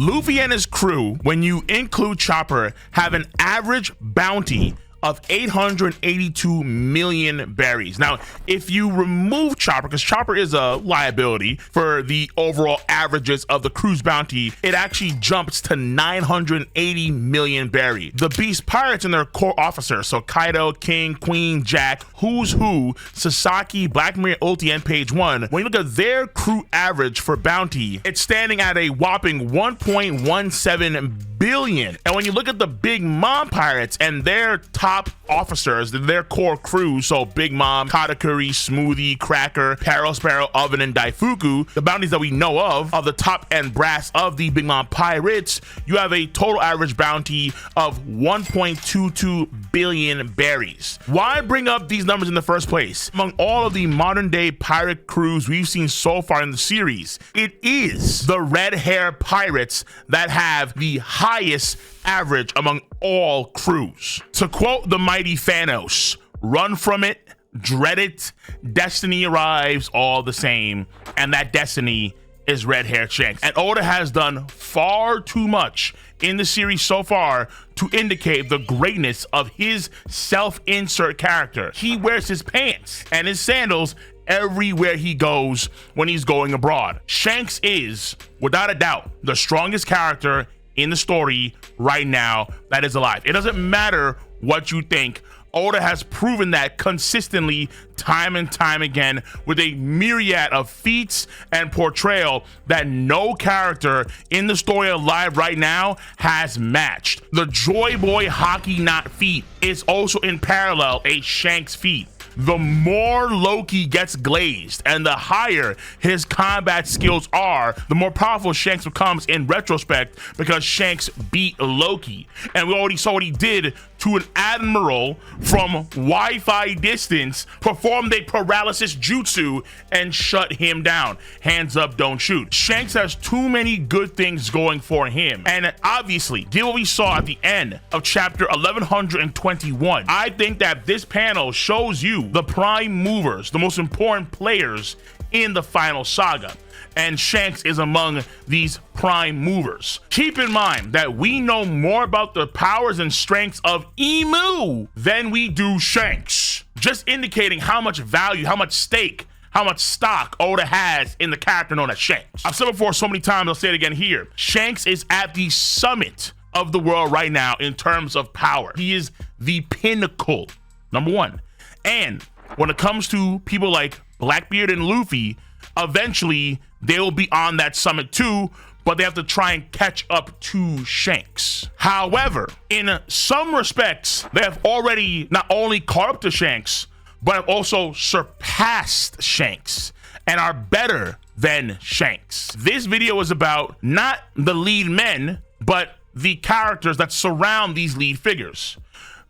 Luffy and his crew, when you include Chopper, have an average bounty of 882 million berries. Now, if you remove Chopper, because Chopper is a liability for the overall averages of the crew's bounty, it actually jumps to 980 million berries. The Beast Pirates and their core officers, so Kaido, King, Queen, Jack, Who's Who, Sasaki, Black Mirror, Ulti, and Page 1, when you look at their crew average for bounty, it's standing at a whopping 1.17 billion. And when you look at the Big Mom Pirates and their top officers, their core crew, so Big Mom, Katakuri, Smoothie, Cracker, Peril, Sparrow, Oven, and Daifuku, the bounties that we know of the top end brass of the Big Mom Pirates, you have a total average bounty of 1.22 billion berries. Why bring up these numbers in the first place? Among all of the modern day pirate crews we've seen so far in the series, it is the red hair pirates that have the highest average among all crews. To quote the mighty Thanos, run from it, dread it, destiny arrives all the same, and that destiny is red-haired Shanks. And Oda has done far too much in the series so far to indicate the greatness of his self-insert character. He wears his pants and his sandals everywhere he goes when he's going abroad. Shanks is, without a doubt, the strongest character in the story right now that is alive. It doesn't matter what you think. Oda has proven that consistently time and time again with a myriad of feats and portrayal that no character in the story alive right now has matched. The Joy Boy hockey knot feat is also in parallel a Shanks feat. The more Loki gets glazed and the higher his combat skills are, the more powerful Shanks becomes in retrospect, because Shanks beat Loki. And we already saw what he did to an admiral from Wi-Fi distance, performed a paralysis jutsu and shut him down. Hands up, don't shoot. Shanks has too many good things going for him. And obviously, given what we saw at the end of chapter 1121, I think that this panel shows you the prime movers, the most important players in the final saga. And Shanks is among these prime movers. Keep in mind that we know more about the powers and strengths of Emu than we do Shanks, just indicating how much value, how much stake, how much stock Oda has in the character known as Shanks. I've said it before so many times, I'll say it again here. Shanks is at the summit of the world right now in terms of power. He is the pinnacle, number one. And when it comes to people like Blackbeard and Luffy, eventually they will be on that summit too, but they have to try and catch up to Shanks. However, in some respects, they have already not only caught up to Shanks, but have also surpassed Shanks and are better than Shanks. This video is about not the lead men, but the characters that surround these lead figures.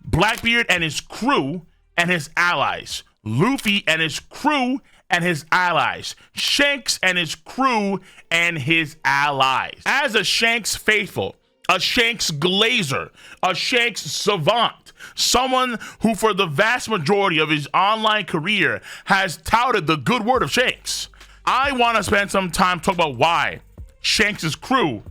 Blackbeard and his crew and his allies. Luffy and his crew and his allies. Shanks and his crew and his allies. As a Shanks faithful, a Shanks glazer, a Shanks savant, someone who for the vast majority of his online career has touted the good word of Shanks, I want to spend some time talking about why Shanks' crew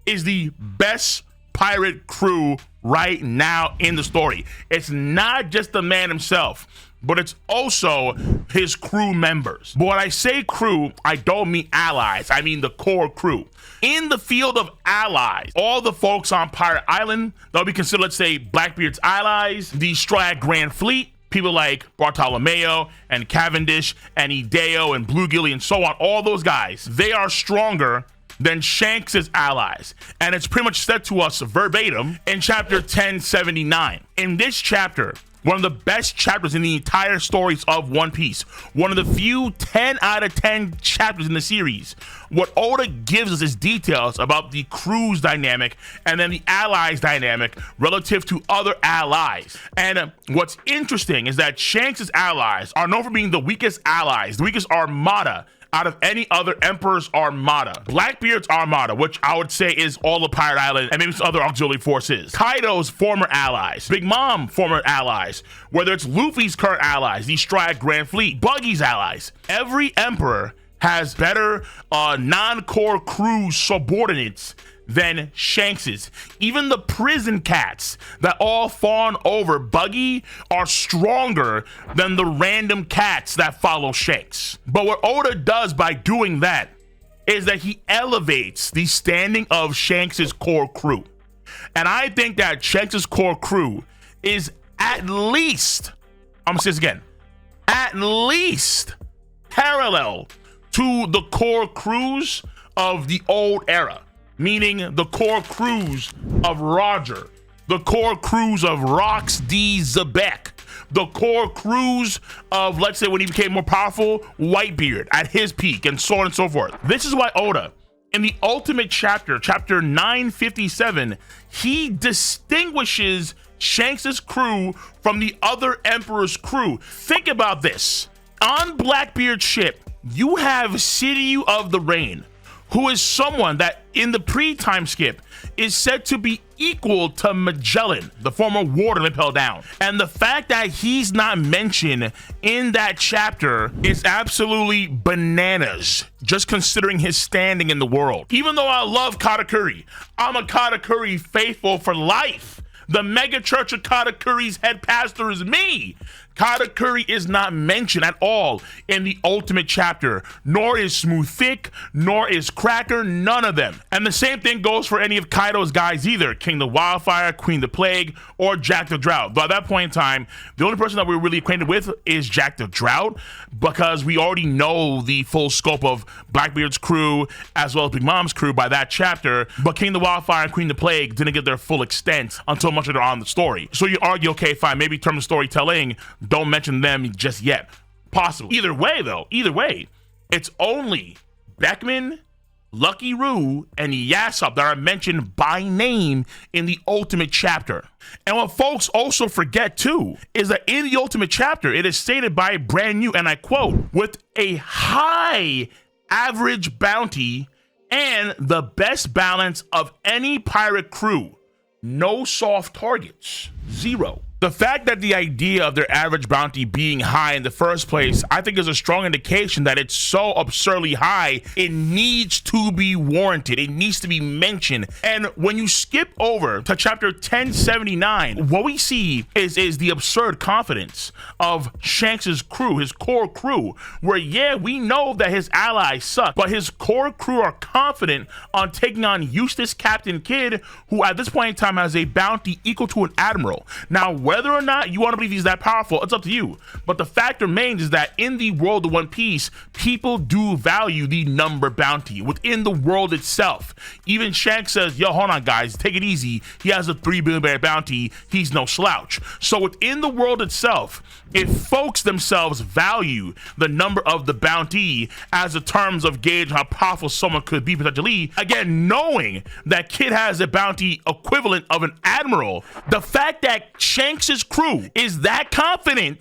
is the best pirate crew right now in the story. It's not just the man himself, but it's also his crew members. But when I say crew, I don't mean allies, I mean the core crew. In the field of allies, all the folks on Pirate Island, they'll be considered, let's say, Blackbeard's allies, the Strag Grand Fleet, people like Bartolomeo and Cavendish and Ideo and Bluegilly and so on, all those guys, they are stronger than Shanks' allies. And it's pretty much said to us verbatim in chapter 1079. In this chapter, one of the best chapters in the entire stories of One Piece, one of the few 10 out of 10 chapters in the series, what Oda gives us is details about the crew's dynamic and then the allies dynamic relative to other allies. And what's interesting is that Shanks' allies are known for being the weakest allies, the weakest armada out of any other Emperor's armada. Blackbeard's armada, which I would say is all of Pirate Island and maybe some other auxiliary forces. Kaido's former allies. Big Mom former allies. Whether it's Luffy's current allies, the Stride Grand Fleet, Buggy's allies. Every Emperor has better non-core crew subordinates than Shanks's. Even the prison cats that all fawn over Buggy are stronger than the random cats that follow Shanks. But what Oda does by doing that is that he elevates the standing of Shanks's core crew. And I think that Shanks's core crew is at least, I'm gonna say this again, at least parallel to the core crews of the old era, meaning the core crews of Roger, the core crews of Rox D. Zebek, the core crews of, let's say, when he became more powerful, Whitebeard at his peak, and so on and so forth. This is why Oda, in the ultimate chapter, chapter 957, he distinguishes Shanks's crew from the other Emperor's crew. Think about this. On Blackbeard's ship, you have City of the Rain, who is someone that in the pre-time skip is said to be equal to Magellan, the former warden that fell down. And the fact that he's not mentioned in that chapter is absolutely bananas, just considering his standing in the world. Even though I love Katakuri, I'm a Katakuri faithful for life. The mega church of Katakuri's head pastor is me. Katakuri is not mentioned at all in the ultimate chapter, nor is Smooth Thick, nor is Cracker, none of them. And the same thing goes for any of Kaido's guys either, King the Wildfire, Queen the Plague, or Jack the Drought. But at that point in time, the only person that we're really acquainted with is Jack the Drought, because we already know the full scope of Blackbeard's crew as well as Big Mom's crew by that chapter. But King the Wildfire and Queen the Plague didn't get their full extent until much later on in the story. So you argue, okay, fine, maybe in terms of storytelling, don't mention them just yet. Possible. Either way, though, it's only Beckman, Lucky Roo, and Yasop that are mentioned by name in the ultimate chapter. And what folks also forget too is that in the ultimate chapter, it is stated by Brand New, and I quote, with a high average bounty and the best balance of any pirate crew, no soft targets, 0. The fact that the idea of their average bounty being high in the first place, I think is a strong indication that it's so absurdly high, it needs to be warranted. It needs to be mentioned. And when you skip over to chapter 1079, what we see is the absurd confidence of Shanks's crew, his core crew, where yeah, we know that his allies suck, but his core crew are confident on taking on Eustace Captain Kidd, who at this point in time has a bounty equal to an admiral. Now, whether or not you want to believe he's that powerful, it's up to you. But the fact remains is that in the world of One Piece, people do value the number bounty within the world itself. Even Shanks says, yo, hold on, guys, take it easy. He has a 3 billion bear bounty. He's no slouch. So within the world itself, if folks themselves value the number of the bounty as a terms of gauge how powerful someone could be potentially, again, knowing that Kid has a bounty equivalent of an admiral, the fact that Shanks's crew is that confident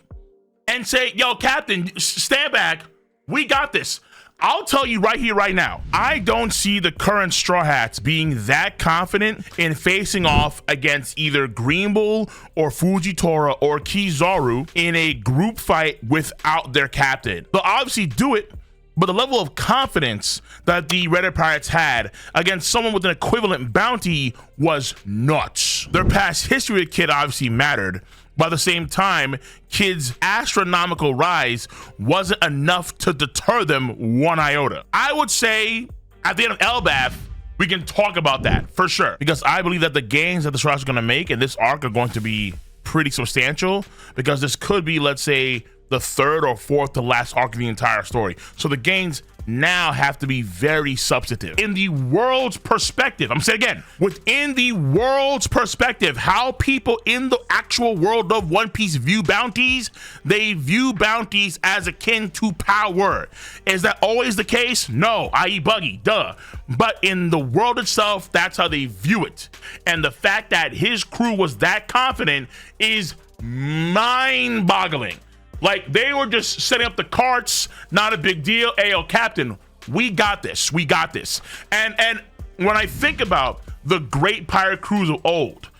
and say, yo, Captain, stand back, we got this. I'll tell you right here, right now, I don't see the current Straw Hats being that confident in facing off against either Green Bull or Fujitora or Kizaru in a group fight without their captain. They'll obviously do it, but the level of confidence that the Red Pirates had against someone with an equivalent bounty was nuts. Their past history with Kid obviously mattered, but at the same time, Kid's astronomical rise wasn't enough to deter them one iota. I would say at the end of Elbaf, we can talk about that for sure, because I believe that the gains that the Straw Hats are going to make in this arc are going to be pretty substantial, because this could be, let's say, the third or fourth to last arc of the entire story. So the gains now have to be very substantive. In the world's perspective, I'm saying again, within the world's perspective, how people in the actual world of One Piece view bounties, they view bounties as akin to power. Is that always the case? No, i.e. Buggy, duh. But in the world itself, that's how they view it. And the fact that his crew was that confident is mind-boggling. Like, they were just setting up the carts, not a big deal. Hey, yo, Captain, we got this. We got this. And when I think about the great pirate crews of old,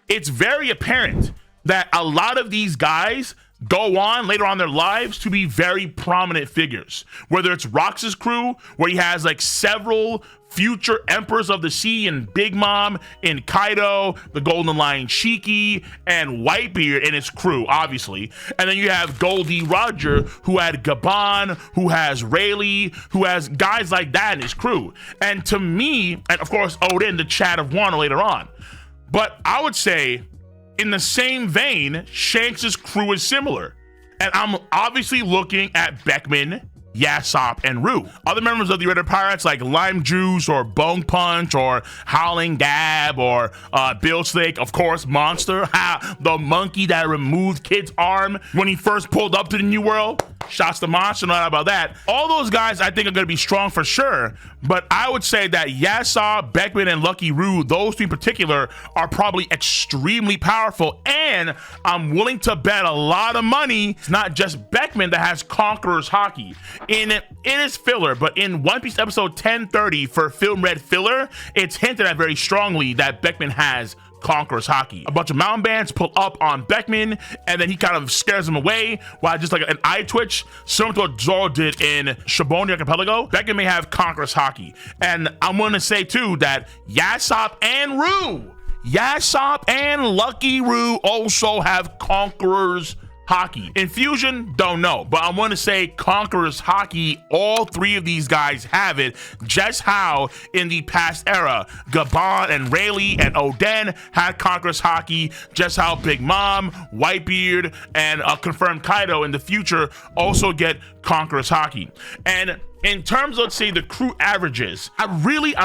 it's very apparent that a lot of these guys go on later on in their lives to be very prominent figures. Whether it's Rox's crew, where he has like several future Emperors of the Sea and Big Mom and Kaido, the Golden Lion Shiki, and Whitebeard and his crew, obviously. And then you have Goldie Roger, who had Gabon, who has Rayleigh, who has guys like that in his crew. And to me, and of course, Odin, the Chad of Wano later on. But I would say, in the same vein, Shanks' crew is similar. And I'm obviously looking at Beckman, Yasopp, and Rue. Other members of the Red Pirates like Lime Juice or Bone Punch or Howling Gab or Bill Snake, of course, Monster, the monkey that removed Kid's arm when he first pulled up to the New World. Shots to Monster, not about that. All those guys I think are going to be strong for sure, but I would say that Yasopp, Beckman, and Lucky Roo, those three in particular, are probably extremely powerful, and I'm willing to bet a lot of money it's not just Beckman that has Conqueror's Haki. It is filler, but in One Piece episode 1030 for Film Red filler, it's hinted at very strongly that Beckman has Conqueror's Haki. A bunch of mountain bands pull up on Beckman, and then he kind of scares them away while just like an eye twitch, similar to what Zoro did in Shaboni Archipelago. Beckman may have Conqueror's Haki. And I'm going to say too that Yasopp and Lucky Roo also have Conqueror's Haki. Infusion, don't know, but I want to say Conqueror's Haki, all three of these guys have it, just how in the past era, Gabon and Rayleigh and Oden had Conqueror's Haki, just how Big Mom, Whitebeard, and confirmed Kaido in the future also get Conqueror's Haki. And in terms of, let's say, the crew averages, I really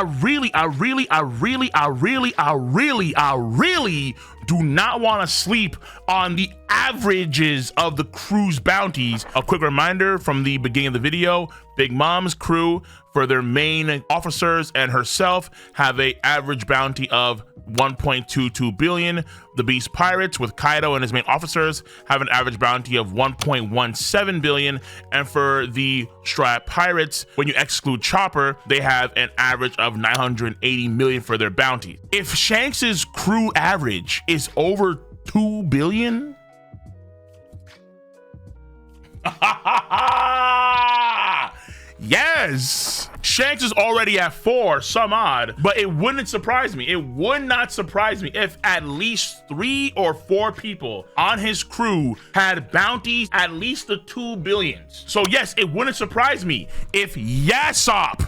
do not want to sleep on the averages of the crew's bounties. A quick reminder from the beginning of the video, Big Mom's crew, for their main officers and herself, have a average bounty of 1.22 billion. The Beast Pirates with Kaido and his main officers have an average bounty of 1.17 billion, and for the Straw Hat Pirates, when you exclude Chopper, they have an average of 980 million for their bounty. If Shanks's crew average is over 2 billion, yes, Shanks is already at 4 some odd, but it wouldn't surprise me. It would not surprise me if at least 3 or 4 people on his crew had bounties at least the 2 billions. So yes, it wouldn't surprise me if Yasopp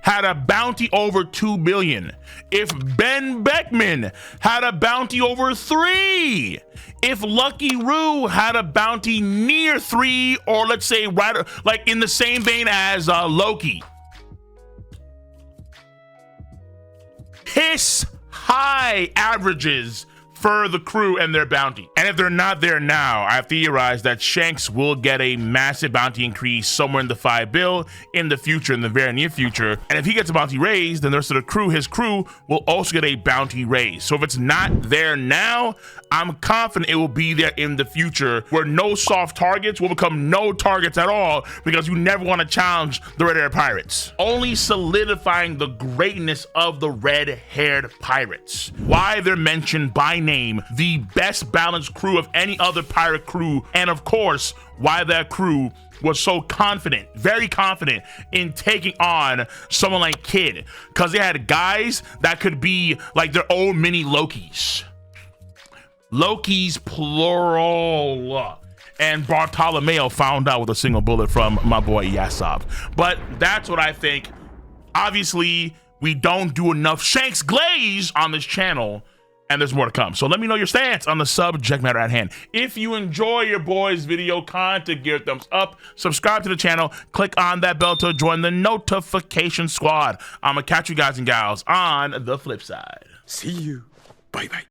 had a bounty over 2 billion, if Ben Beckman had a bounty over 3, if Lucky Roo had a bounty near 3, or let's say right like in the same vein as Loki. Piss high averages for the crew and their bounty. And if they're not there now, I've theorized that Shanks will get a massive bounty increase somewhere in the 5 bill in the future, in the very near future. And if he gets a bounty raised, then the rest of the crew, his crew, will also get a bounty raise. So if it's not there now, I'm confident it will be there in the future, where no soft targets will become no targets at all, because you never want to challenge the red-haired pirates. Only solidifying the greatness of the red-haired pirates. Why they're mentioned by name, the best balanced crew of any other pirate crew, and of course, why that crew was so confident, very confident in taking on someone like Kid, because they had guys that could be like their own mini Lokis. Lokis plural. And Bartolomeo found out with a single bullet from my boy Yasopp. But that's what I think. Obviously, we don't do enough Shanks Glaze on this channel, and there's more to come. So let me know your stance on the subject matter at hand. If you enjoy your boys' video content, give it a thumbs up, subscribe to the channel, click on that bell to join the notification squad. I'm gonna catch you guys and gals on the flip side. See you. Bye-bye.